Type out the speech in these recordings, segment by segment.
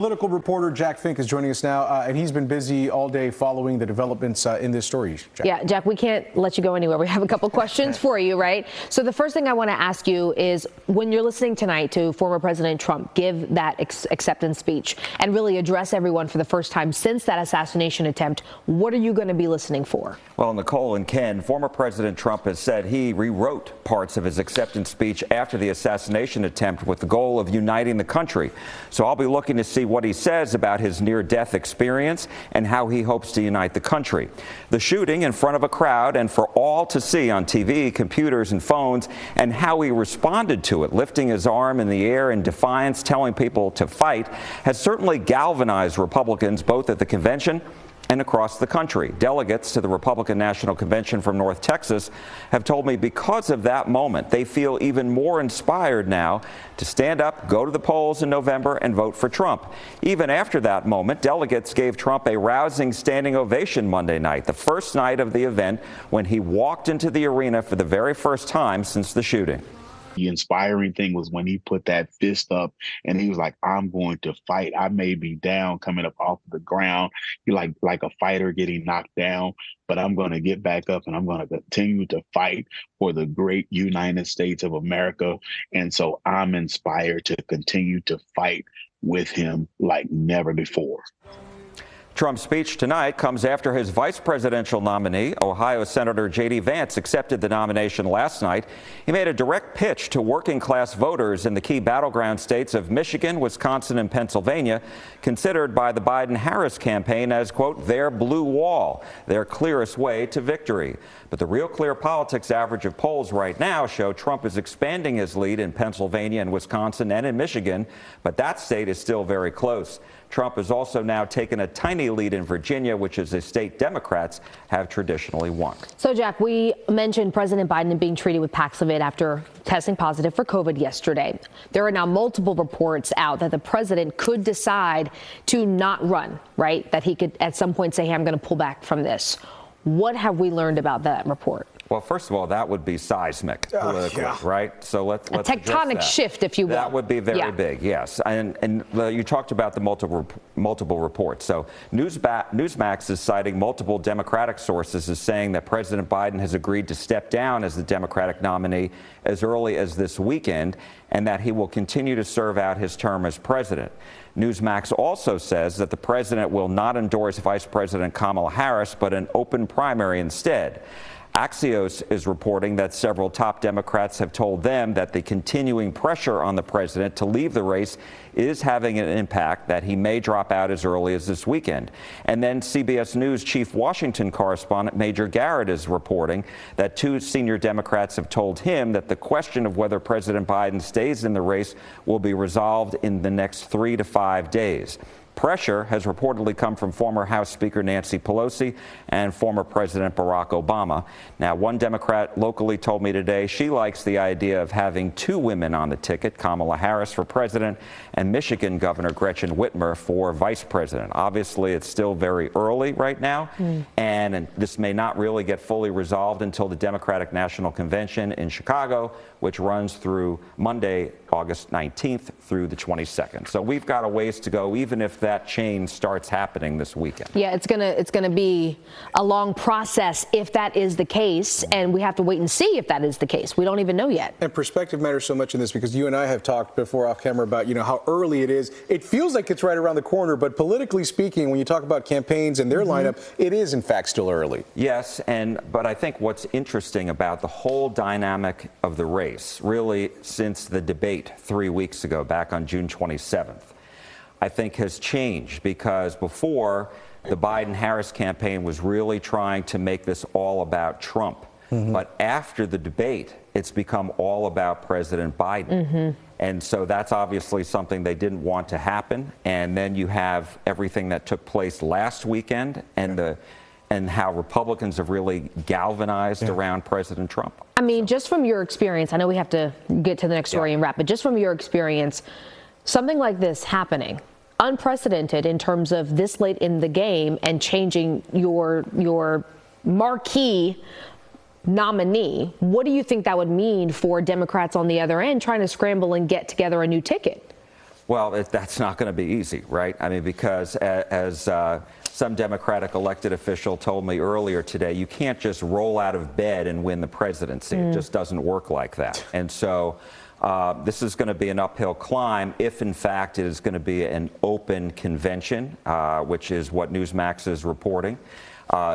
Political reporter Jack Fink is joining us now, and he's been busy all day following the developments in this story. Jack. Yeah, Jack, we can't let you go anywhere. We have a couple questions for you, right? So the first thing I want to ask you is, when you're listening tonight to former President Trump give that acceptance speech and really address everyone for the first time since that assassination attempt, what are you going to be listening for? Well, Nicole and Ken, former President Trump has said he rewrote parts of his acceptance speech after the assassination attempt with the goal of uniting the country. So I'll be looking to see what he says about his near-death experience and how he hopes to unite the country. The shooting in front of a crowd and for all to see on TV, computers, and phones, and how he responded to it, lifting his arm in the air in defiance, telling people to fight, has certainly galvanized Republicans both at the convention and across the country. Delegates to the Republican National Convention from North Texas have told me because of that moment, they feel even more inspired now to stand up, go to the polls in November, and vote for Trump. Even after that moment, delegates gave Trump a rousing standing ovation Monday night, the first night of the event when he walked into the arena for the very first time since the shooting. The inspiring thing was when he put that fist up and he was like, I'm going to fight. I may be down coming up off the ground. He like a fighter getting knocked down, but I'm going to get back up and I'm going to continue to fight for the great United States of America. And so I'm inspired to continue to fight with him like never before. Trump's speech tonight comes after his vice presidential nominee, Ohio Senator J.D. Vance, accepted the nomination last night. He made a direct pitch to working-class voters in the key battleground states of Michigan, Wisconsin, and Pennsylvania, considered by the Biden-Harris campaign as, quote, their blue wall, their clearest way to victory. But the Real Clear Politics average of polls right now show Trump is expanding his lead in Pennsylvania and Wisconsin and in Michigan, but that state is still very close. Trump has also now taken a tiny lead in Virginia, which is a state Democrats have traditionally won. So, Jack, we mentioned President Biden being treated with Paxlovid after testing positive for COVID yesterday. There are now multiple reports out that the president could decide to not run, right? That he could at some point say, hey, I'm going to pull back from this. What have we learned about that report? Well, first of all, that would be seismic politically, right? So let's a tectonic shift, if you will. That would be very big, yes. And you talked about the multiple reports. So Newsmax is citing multiple Democratic sources as saying that President Biden has agreed to step down as the Democratic nominee as early as this weekend, and that he will continue to serve out his term as president. Newsmax also says that the president will not endorse Vice President Kamala Harris, but an open primary instead. Axios is reporting that several top Democrats have told them that the continuing pressure on the president to leave the race is having an impact, that he may drop out as early as this weekend. And then CBS News chief Washington correspondent Major Garrett is reporting that two senior Democrats have told him that the question of whether President Biden stays in the race will be resolved in the next 3 to 5 days. Pressure has reportedly come from former House Speaker Nancy Pelosi and former President Barack Obama. Now, one Democrat locally told me today she likes the idea of having two women on the ticket, Kamala Harris for president and Michigan Governor Gretchen Whitmer for vice president. Obviously, it's still very early right now, and this may not really get fully resolved until the Democratic National Convention in Chicago, which runs through Monday, August 19th through the 22nd. So we've got a ways to go, even if that change starts happening this weekend. Yeah, it's gonna be a long process if that is the case, and we have to wait and see if that is the case. We don't even know yet. And perspective matters so much in this, because you and I have talked before off camera about, how early it is. It feels like it's right around the corner, but politically speaking, when you talk about campaigns and their lineup, it is in fact still early. Yes, but I think what's interesting about the whole dynamic of the race, really since the debate 3 weeks ago, back on June 27th, I think has changed, because before, the Biden-Harris campaign was really trying to make this all about Trump. But after the debate, it's become all about President Biden. And so that's obviously something they didn't want to happen. And then you have everything that took place last weekend and how Republicans have really galvanized around President Trump. I mean, just from your experience, I know we have to get to the next story and wrap, but just from your experience, something like this happening, unprecedented in terms of this late in the game and changing your marquee nominee, what do you think that would mean for Democrats on the other end trying to scramble and get together a new ticket? Well, that's not going to be easy, right? I mean, because as some Democratic elected official told me earlier today, you can't just roll out of bed and win the presidency. It just doesn't work like that. And so this is going to be an uphill climb if, in fact, it is going to be an open convention, which is what Newsmax is reporting,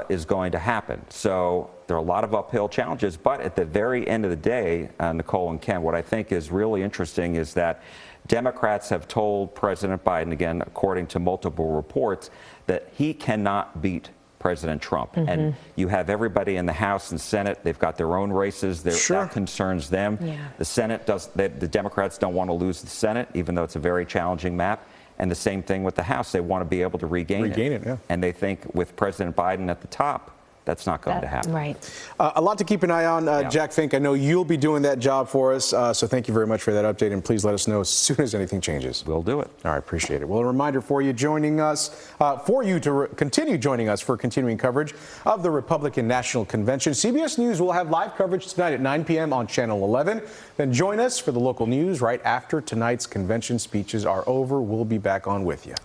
is going to happen. So there are a lot of uphill challenges. But at the very end of the day, Nicole and Ken, what I think is really interesting is that Democrats have told President Biden, again, according to multiple reports, that he cannot beat President Trump. And you have everybody in the House and Senate. They've got their own races. That concerns them. The Senate does. The Democrats don't want to lose the Senate, even though it's a very challenging map. And the same thing with the House. They want to be able to regain it. Yeah. And they think with President Biden at the top, that's not going to happen. Right. A lot to keep an eye on. Jack Fink, I know you'll be doing that job for us. So thank you very much for that update. And please let us know as soon as anything changes. We'll do it. All right, appreciate it. Well, a reminder for you joining us, for you to continue joining us for continuing coverage of the Republican National Convention. CBS News will have live coverage tonight at 9 p.m. on Channel 11. Then join us for the local news right after tonight's convention speeches are over. We'll be back on with you.